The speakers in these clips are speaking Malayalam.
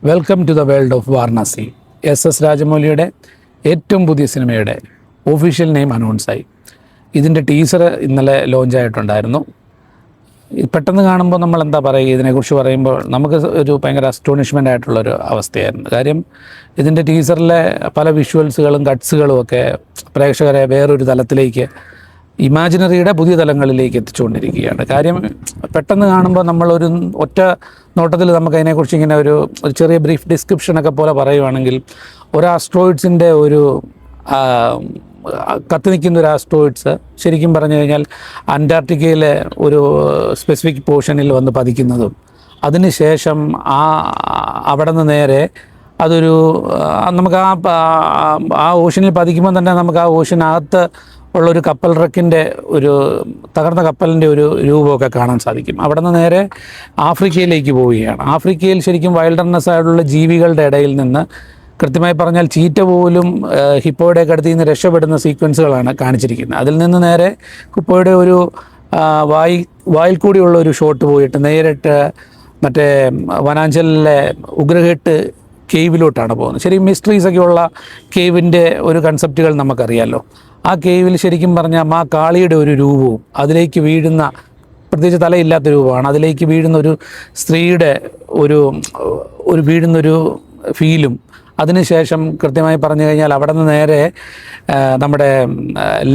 Welcome to the world of Varanasi. S രാജമൗലിയുടെ ഏറ്റവും പുതിയ സിനിമയുടെ ഒഫീഷ്യൽ നെയിം അനൗൺസായി. ഇതിൻ്റെ ടീസർ ഇന്നലെ ലോഞ്ചായിട്ടുണ്ടായിരുന്നു. പെട്ടെന്ന് കാണുമ്പോൾ നമ്മൾ എന്താ പറയുക, ഇതിനെക്കുറിച്ച് പറയുമ്പോൾ നമുക്ക് ഒരു ഭയങ്കര അസ്റ്റോണിഷ്മെൻ്റ് ആയിട്ടുള്ളൊരു അവസ്ഥയായിരുന്നു. കാര്യം ഇതിൻ്റെ ടീസറിലെ പല വിഷ്വൽസുകളും കട്ട്സുകളും ഒക്കെ പ്രേക്ഷകരെ വേറൊരു തലത്തിലേക്ക്, ഇമാജിനറിയുടെ പുതിയ തലങ്ങളിലേക്ക് എത്തിച്ചുകൊണ്ടിരിക്കുകയാണ്. കാര്യം പെട്ടെന്ന് കാണുമ്പോൾ നമ്മളൊരു ഒറ്റ നോട്ടത്തിൽ നമുക്ക് അതിനെക്കുറിച്ച് ഇങ്ങനെ ഒരു ചെറിയ ബ്രീഫ് ഡിസ്ക്രിപ്ഷനൊക്കെ പോലെ പറയുവാണെങ്കിൽ, ഒരു ആസ്ട്രോയിഡ്സിൻ്റെ ഒരു കത്തി നിൽക്കുന്ന ഒരു ആസ്ട്രോയിഡ്സ് ശരിക്കും പറഞ്ഞു കഴിഞ്ഞാൽ അന്റാർട്ടിക്കയിലെ ഒരു സ്പെസിഫിക് പോർഷനിൽ വന്ന് പതിക്കുന്നതും, അതിനുശേഷം അവിടെ നിന്ന് നേരെ അതൊരു നമുക്ക് ആ ഓഷനിൽ പതിക്കുമ്പോൾ തന്നെ നമുക്ക് ആ ഓഷനകത്ത് ഉള്ളൊരു കപ്പൽ റക്കിൻ്റെ ഒരു തകർന്ന കപ്പലിൻ്റെ ഒരു രൂപമൊക്കെ കാണാൻ സാധിക്കും. അവിടെ നിന്ന് നേരെ ആഫ്രിക്കയിലേക്ക് പോവുകയാണ്. ആഫ്രിക്കയിൽ ശരിക്കും വൈൽഡർനെസ് ആയിട്ടുള്ള ജീവികളുടെ ഇടയിൽ നിന്ന്, കൃത്യമായി പറഞ്ഞാൽ ചീറ്റ പോലും ഹിപ്പോയുടെയൊക്കെ അടുത്ത് നിന്ന് രക്ഷപ്പെടുന്ന സീക്വൻസുകളാണ് കാണിച്ചിരിക്കുന്നത്. അതിൽ നിന്ന് നേരെ ഹിപ്പോയുടെ ഒരു വായിൽ കൂടിയുള്ള ഒരു ഷോട്ട് പോയിട്ട് നേരിട്ട് മറ്റേ വനാഞ്ചലിലെ ഉഗ്രഹെട്ട് കേവിലോട്ടാണ് പോകുന്നത്. ശരി, മിസ്റ്ററീസൊക്കെ ഉള്ള കേവിൻ്റെ ഒരു കൺസെപ്റ്റുകൾ നമുക്കറിയാമല്ലോ. ആ കേവിൽ ശരിക്കും പറഞ്ഞാൽ ആ കാളിയുടെ ഒരു രൂപവും അതിലേക്ക് വീഴുന്ന, പ്രത്യേകിച്ച് തലയില്ലാത്ത രൂപമാണ്, അതിലേക്ക് വീഴുന്ന ഒരു സ്ത്രീയുടെ ഒരു വീഴുന്നൊരു ഫീലും, അതിനുശേഷം കൃത്യമായി പറഞ്ഞു കഴിഞ്ഞാൽ അവിടെ നിന്ന് നേരെ നമ്മുടെ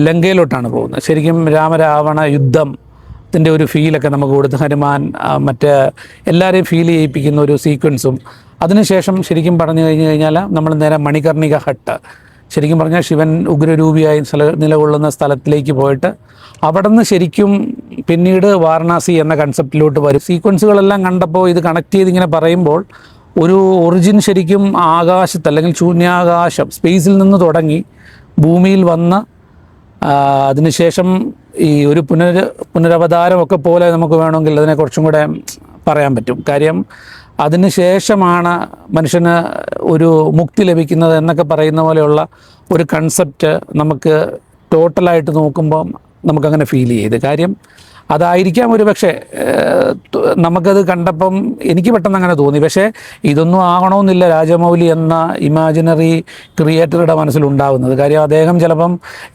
ലങ്കയിലോട്ടാണ് പോകുന്നത്. ശരിക്കും രാമരാവണ യുദ്ധത്തിൻ്റെ ഒരു ഫീലൊക്കെ നമുക്ക് കൊടുത്ത് ഹനുമാൻ മറ്റ് എല്ലാവരെയും ഫീൽ ചെയ്യിപ്പിക്കുന്ന ഒരു സീക്വൻസും, അതിനുശേഷം ശരിക്കും പറഞ്ഞു കഴിഞ്ഞാൽ നമ്മൾ നേരെ മണികർണിക ഹട്ട്, ശരിക്കും പറഞ്ഞാൽ ശിവൻ ഉഗ്രരൂപിയായി നിലകൊള്ളുന്ന സ്ഥലത്തിലേക്ക് പോയിട്ട് അവിടെ നിന്ന് ശരിക്കും പിന്നീട് വാരണാസി എന്ന കൺസെപ്റ്റിലോട്ട് വരും. സീക്വൻസുകളെല്ലാം കണ്ടപ്പോൾ ഇത് കണക്ട് ചെയ്ത് ഇങ്ങനെ പറയുമ്പോൾ ഒരു ഒറിജിൻ ശരിക്കും ആകാശത്ത് അല്ലെങ്കിൽ ശൂന്യാകാശം സ്പേസിൽ നിന്ന് തുടങ്ങി ഭൂമിയിൽ വന്ന് അതിനുശേഷം ഈ ഒരു പുനരവതാരമൊക്കെ പോലെ നമുക്ക് വേണമെങ്കിൽ അതിനെ കുറച്ചും കൂടെ പറയാൻ പറ്റും. കാര്യം അതിനുശേഷമാണ് മനുഷ്യന് ഒരു മുക്തി ലഭിക്കുന്നത് എന്നൊക്കെ പറയുന്ന പോലെയുള്ള ഒരു കൺസെപ്റ്റ് നമുക്ക് ടോട്ടലായിട്ട് നോക്കുമ്പോൾ നമുക്കങ്ങനെ ഫീൽ ചെയ്ത്. കാര്യം അതായിരിക്കാം ഒരു പക്ഷേ നമുക്കത് കണ്ടപ്പം എനിക്ക് പെട്ടെന്ന് അങ്ങനെ തോന്നി. പക്ഷേ ഇതൊന്നും ആകണമെന്നില്ല രാജമൗലി എന്ന ഇമാജിനറി ക്രിയേറ്ററുടെ മനസ്സിലുണ്ടാകുന്നത്. കാര്യം അദ്ദേഹം ചിലപ്പം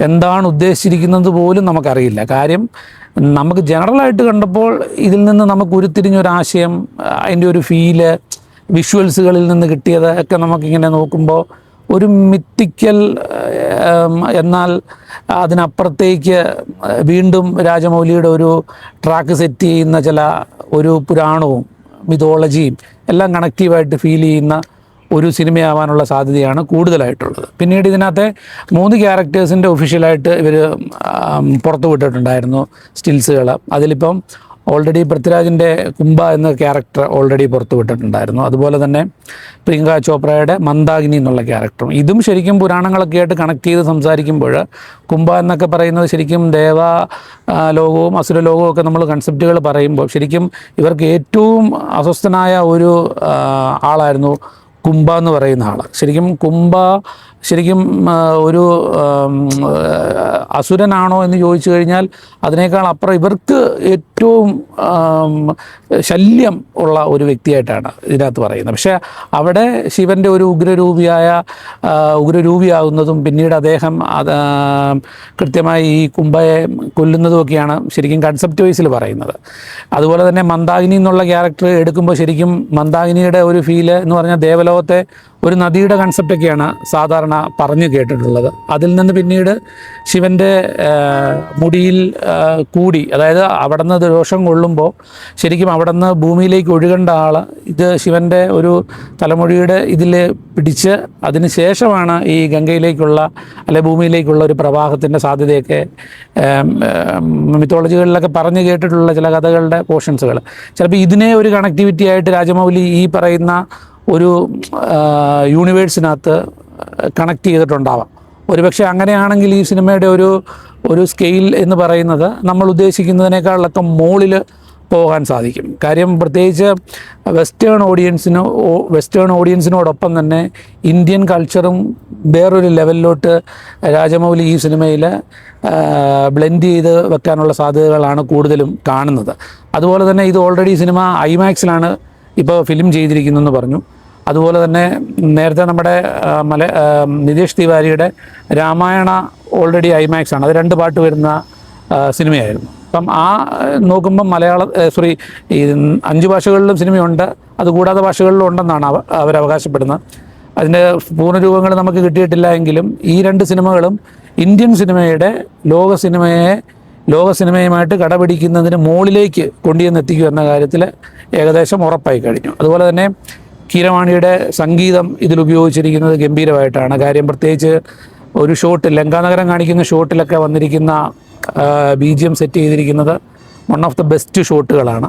എന്താണ് ഉദ്ദേശിച്ചിരിക്കുന്നത് പോലും നമുക്കറിയില്ല. കാര്യം നമുക്ക് ജനറലായിട്ട് കണ്ടപ്പോൾ ഇതിൽ നിന്ന് നമുക്ക് ഉരുത്തിരിഞ്ഞൊരാശയം, അതിൻ്റെ ഒരു ഫീല്, വിഷ്വൽസുകളിൽ നിന്ന് കിട്ടിയത് ഒക്കെ നമുക്കിങ്ങനെ നോക്കുമ്പോൾ ഒരു മിത്തിക്കൽ, എന്നാൽ അതിനപ്പുറത്തേക്ക് വീണ്ടും രാജമൗലിയുടെ ഒരു ട്രാക്ക് സെറ്റ് ചെയ്യുന്ന ചില ഒരു പുരാണവും മിതോളജിയും എല്ലാം കണക്റ്റീവായിട്ട് ഫീൽ ചെയ്യുന്ന ഒരു സിനിമയാവാനുള്ള സാധ്യതയാണ് കൂടുതലായിട്ടുള്ളത്. പിന്നീട് ഇതിനകത്തെ 3 ക്യാരക്ടേഴ്സിൻ്റെ ഒഫീഷ്യലായിട്ട് ഇവർ പുറത്തു വിട്ടിട്ടുണ്ടായിരുന്നു സ്റ്റിൽസുകൾ. അതിലിപ്പം ഓൾറെഡി പൃഥ്വിരാജിൻ്റെ കുംഭ എന്ന ക്യാരക്ടർ ഓൾറെഡി പുറത്തു വിട്ടിട്ടുണ്ടായിരുന്നു. അതുപോലെ തന്നെ പ്രിയങ്ക ചോപ്രയുടെ മന്ദാകിനി എന്നുള്ള ക്യാരക്ടറും. ഇതും ശരിക്കും പുരാണങ്ങളൊക്കെ ആയിട്ട് കണക്ട് ചെയ്ത് സംസാരിക്കുമ്പോൾ കുംഭ എന്നൊക്കെ പറയുന്നത് ശരിക്കും ദേവ ലോകവും അസുര ലോകവും ഒക്കെ നമ്മൾ കൺസെപ്റ്റുകൾ പറയുമ്പോൾ ശരിക്കും ഇവർക്ക് ഏറ്റവും അസ്വസ്ഥനായ ഒരു ആളായിരുന്നു കുംഭ എന്ന് പറയുന്ന ആൾ. ശരിക്കും കുംഭ ശരിക്കും ഒരു അസുരനാണോ എന്ന് ചോദിച്ചു കഴിഞ്ഞാൽ അതിനേക്കാൾ അപ്പുറം ഇവർക്ക് ഏറ്റവും ശല്യം ഉള്ള ഒരു വ്യക്തിയായിട്ടാണ് ഇതിനകത്ത് പറയുന്നത്. പക്ഷേ അവിടെ ശിവൻ്റെ ഒരു ഉഗ്രരൂപിയാകുന്നതും പിന്നീട് അദ്ദേഹം കൃത്യമായി ഈ കുംഭയെ കൊല്ലുന്നതുമൊക്കെയാണ് ശരിക്കും കൺസെപ്റ്റ് വൈസിൽ പറയുന്നത്. അതുപോലെ തന്നെ മന്ദാകിനി എന്നുള്ള ക്യാരക്ടർ എടുക്കുമ്പോൾ ശരിക്കും മന്ദാകിനിയുടെ ഒരു ഫീല് എന്ന് പറഞ്ഞാൽ ദേവലോകത്തെ ഒരു നദിയുടെ കൺസെപ്റ്റൊക്കെയാണ് സാധാരണ പറഞ്ഞു കേട്ടിട്ടുള്ളത്. അതിൽ നിന്ന് പിന്നീട് ശിവൻ്റെ മുടിയിൽ കൂടി, അതായത് അവിടെ നിന്ന് ദോഷം കൊള്ളുമ്പോൾ ശരിക്കും അവിടെ നിന്ന് ഭൂമിയിലേക്ക് ഒഴുകേണ്ട ആൾ ഇത് ശിവൻ്റെ ഒരു തലമുടിയുടെ ഇതിൽ പിടിച്ച് അതിന് ശേഷമാണ് ഈ ഗംഗയിലേക്കുള്ള അല്ലെ ഭൂമിയിലേക്കുള്ള ഒരു പ്രവാഹത്തിൻ്റെ സാധ്യതയൊക്കെ മിത്തോളജികളിലൊക്കെ പറഞ്ഞു കേട്ടിട്ടുള്ള ചില കഥകളുടെ പോർഷൻസുകൾ. ചിലപ്പോൾ ഇതിനെ ഒരു കണക്ടിവിറ്റി ആയിട്ട് രാജമൗലി ഈ പറയുന്ന ഒരു യൂണിവേഴ്സിനകത്ത് കണക്ട് ചെയ്തിട്ടുണ്ടാവാം. ഒരുപക്ഷെ അങ്ങനെയാണെങ്കിൽ ഈ സിനിമയുടെ ഒരു സ്കെയിൽ എന്ന് പറയുന്നത് നമ്മൾ ഉദ്ദേശിക്കുന്നതിനേക്കാളൊക്കെ മുകളിൽ പോകാൻ സാധിക്കും. കാര്യം പ്രത്യേകിച്ച് വെസ്റ്റേൺ ഓഡിയൻസിനോടൊപ്പം തന്നെ ഇന്ത്യൻ കൾച്ചറും വേറൊരു ലെവലിലോട്ട് രാജമൗലി ഈ സിനിമയിൽ ബ്ലെൻഡ് ചെയ്ത് വെക്കാനുള്ള സാധ്യതകളാണ് കൂടുതലും കാണുന്നത്. അതുപോലെ തന്നെ ഇത് ഓൾറെഡി സിനിമ ഐമാക്സിലാണ് ഇപ്പോൾ ഫിലിം ചെയ്തിരിക്കുന്നതെന്ന് പറഞ്ഞു. അതുപോലെ തന്നെ നേരത്തെ നമ്മുടെ നിതീഷ് തിവാരിയുടെ രാമായണ ഓൾറെഡി ഐമാക്സ് ആണ്, അത് 2 പാട്ട് വരുന്ന സിനിമയായിരുന്നു. അപ്പം നോക്കുമ്പം ഈ 5 ഭാഷകളിലും സിനിമയുണ്ട്, അതുകൂടാതെ ഭാഷകളിലും ഉണ്ടെന്നാണ് അവർ അവകാശപ്പെടുന്നത്. അതിൻ്റെ പൂർണ്ണരൂപങ്ങൾ നമുക്ക് കിട്ടിയിട്ടില്ല എങ്കിലും ഈ 2 സിനിമകളും ഇന്ത്യൻ സിനിമയുടെ ലോക സിനിമയുമായിട്ട് കടപിടിക്കുന്നതിന് മുകളിലേക്ക് കൊണ്ടുവന്നെത്തിക്കും എന്ന കാര്യത്തിൽ ഏകദേശം ഉറപ്പായി കഴിഞ്ഞു. അതുപോലെ തന്നെ കീരവാണിയുടെ സംഗീതം ഇതിലുപയോഗിച്ചിരിക്കുന്നത് ഗംഭീരമായിട്ടാണ്. കാര്യം പ്രത്യേകിച്ച് ഒരു ലങ്കാനഗരം കാണിക്കുന്ന ഷോട്ടിലൊക്കെ വന്നിരിക്കുന്ന BGM സെറ്റ് ചെയ്തിരിക്കുന്നത് വൺ ഓഫ് ദ ബെസ്റ്റ് ഷോട്ടുകളാണ്,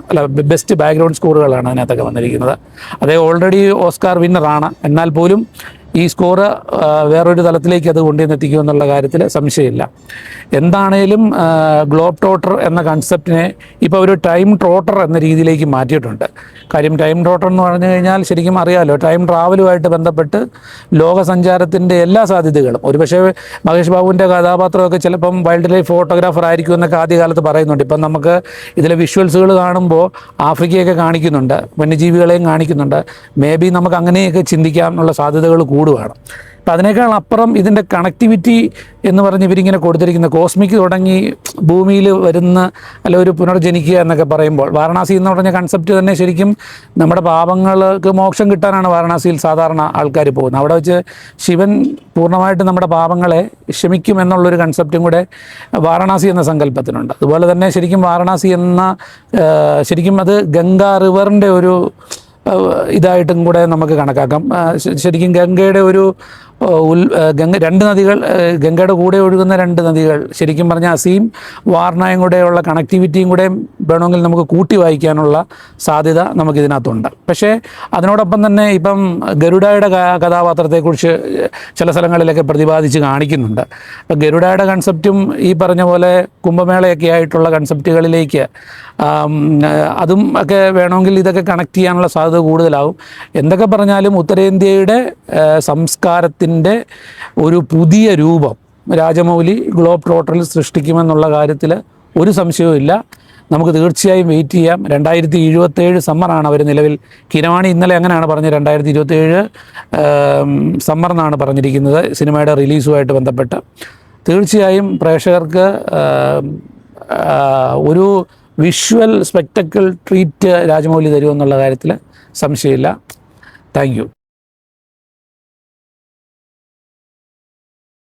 ബെസ്റ്റ് ബാക്ക്ഗ്രൗണ്ട് സ്കോറുകളാണ് അതിനകത്തൊക്കെ വന്നിരിക്കുന്നത്. അതേ ഓൾറെഡി ഓസ്കാർ വിന്നറാണ്, എന്നാൽ പോലും ഈ സ്കോറ് വേറൊരു തലത്തിലേക്ക് അത് കൊണ്ടുവന്നെത്തിക്കുമെന്നുള്ള കാര്യത്തിൽ സംശയമില്ല. എന്താണേലും ഗ്ലോബ് ട്രോട്ടർ എന്ന കൺസെപ്റ്റിനെ ഇപ്പോൾ ഒരു ടൈം ട്രോട്ടർ എന്ന രീതിയിലേക്ക് മാറ്റിയിട്ടുണ്ട്. കാര്യം ടൈം ട്രോട്ടർ എന്ന് പറഞ്ഞു കഴിഞ്ഞാൽ ശരിക്കും അറിയാമല്ലോ, ടൈം ട്രാവലുമായിട്ട് ബന്ധപ്പെട്ട് ലോകസഞ്ചാരത്തിൻ്റെ എല്ലാ സാധ്യതകളും, ഒരുപക്ഷെ മഹേഷ് ബാബുവിൻ്റെ കഥാപാത്രമൊക്കെ ചിലപ്പം വൈൽഡ് ലൈഫ് ഫോട്ടോഗ്രാഫർ ആയിരിക്കും എന്നൊക്കെ ആദ്യകാലത്ത് പറയുന്നുണ്ട്. ഇപ്പം നമുക്ക് ഇതിലെ വിഷ്വൽസുകൾ കാണുമ്പോൾ ആഫ്രിക്കയൊക്കെ കാണിക്കുന്നുണ്ട്, വന്യജീവികളെയും കാണിക്കുന്നുണ്ട്. മേ ബി നമുക്ക് അങ്ങനെയൊക്കെ ചിന്തിക്കാനുള്ള സാധ്യതകൾ കൂടുകയാണ്. അപ്പം അതിനേക്കാൾ അപ്പുറം ഇതിൻ്റെ കണക്ടിവിറ്റി എന്ന് പറഞ്ഞ് ഇവരിങ്ങനെ കൊടുത്തിരിക്കുന്ന കോസ്മിക് തുടങ്ങി ഭൂമിയിൽ വരുന്ന ഒരു പുനർജനിക്കുക എന്നൊക്കെ പറയുമ്പോൾ, വാരണാസി എന്ന് പറഞ്ഞ കൺസെപ്റ്റ് തന്നെ ശരിക്കും നമ്മുടെ പാപങ്ങൾക്ക് മോക്ഷം കിട്ടാനാണ് വാരണാസിയിൽ സാധാരണ ആൾക്കാർ പോകുന്നത്. അവിടെ വെച്ച് ശിവൻ പൂർണ്ണമായിട്ട് നമ്മുടെ പാപങ്ങളെ ക്ഷമിക്കുമെന്നുള്ളൊരു കൺസെപ്റ്റും കൂടെ വാരണാസി എന്ന സങ്കല്പത്തിനുണ്ട്. അതുപോലെ തന്നെ ശരിക്കും വാരണാസി ശരിക്കും അത് ഗംഗാ റിവറിൻ്റെ ഒരു ഇതായിട്ടും കൂടെ നമുക്ക് കണക്കാക്കാം. ശരിക്കും ഗംഗയുടെ രണ്ട് നദികൾ, ഗംഗയുടെ കൂടെ ഒഴുകുന്ന 2 നദികൾ, ശരിക്കും പറഞ്ഞാൽ അസീം വാർണയും കൂടെയുള്ള കണക്ടിവിറ്റിയും കൂടെ വേണമെങ്കിൽ നമുക്ക് കൂട്ടി വായിക്കാനുള്ള സാധ്യത നമുക്കിതിനകത്തുണ്ട്. പക്ഷേ അതിനോടൊപ്പം തന്നെ ഇപ്പം ഗരുഡയുടെ കഥാപാത്രത്തെക്കുറിച്ച് ചില സ്ഥലങ്ങളിലൊക്കെ പ്രതിപാദിച്ച് കാണിക്കുന്നുണ്ട്. അപ്പം ഗരുഡയുടെ കൺസെപ്റ്റും ഈ പറഞ്ഞ പോലെ കുംഭമേളയൊക്കെ ആയിട്ടുള്ള കൺസെപ്റ്റുകളിലേക്ക് അതും ഒക്കെ വേണമെങ്കിൽ ഇതൊക്കെ കണക്ട് ചെയ്യാനുള്ള സാധ്യത കൂടുതലാവും. എന്തൊക്കെ പറഞ്ഞാലും ഉത്തരേന്ത്യയുടെ സംസ്കാരത്തിൻ്റെ ഒരു പുതിയ രൂപം രാജമൗലി ഗ്ലോബ് ട്രോട്ടറിൽ സൃഷ്ടിക്കുമെന്നുള്ള കാര്യത്തിൽ ഒരു സംശയവും ഇല്ല. നമുക്ക് തീർച്ചയായും വെയിറ്റ് ചെയ്യാം. 2027 സമ്മറാണ് അവർ നിലവിൽ, കിരവാണി ഇന്നലെ അങ്ങനെയാണ് പറഞ്ഞത്, 2027 സമ്മർ എന്നാണ് പറഞ്ഞിരിക്കുന്നത് സിനിമയുടെ റിലീസുമായിട്ട് ബന്ധപ്പെട്ട്. തീർച്ചയായും പ്രേക്ഷകർക്ക് ഒരു വിഷ്വൽ സ്പെക്ടക്കിൾ ട്രീറ്റ് രാജമൗലി തരുമെന്നുള്ള കാര്യത്തിൽ സംശയമില്ല. Thank you.